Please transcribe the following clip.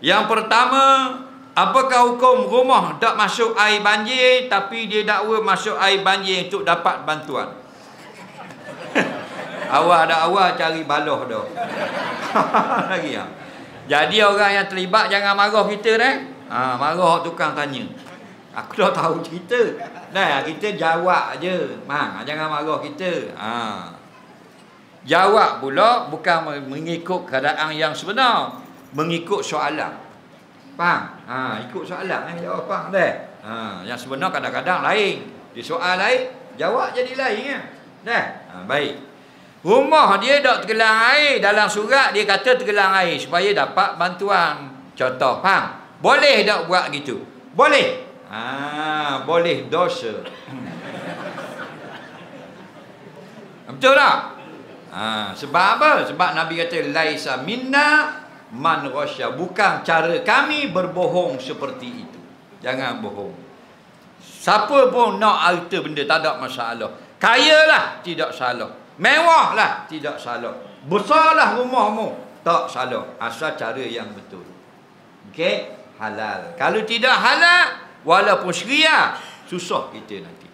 Yang pertama, apakah hukum rumah tak masuk air banjir tapi dia dakwa masuk air banjir untuk dapat bantuan? Awal cari baloh dah. Lagi ya. Jadi orang yang terlibat jangan marah kita marah tukang tanya. Aku dah tahu cerita. Nah, kita jawab je. Jangan marah kita. Jawab pula bukan mengikut keadaan yang sebenar, mengikut soalan. Faham? Ikut soalan jawab faham dah. Yang sebenar kadang-kadang lain. Di soal lain, jawab jadi lain baik. Rumah dia tak tergelam air, dalam surat dia kata tergelam air supaya dapat bantuan. Contoh, faham? Boleh tak buat gitu? Boleh. Boleh dosa. Betul tak? Sebab apa? Sebab Nabi kata laisa minna man ghasya, bukan cara kami berbohong seperti itu. Jangan bohong. Siapa pun nak harta benda tak ada masalah. Kayalah tidak salah. Mewahlah tidak salah. Besarlah rumahmu tak salah. Asal cara yang betul. Okey, halal. Kalau tidak halal, walaupun syariah, susah kita nanti.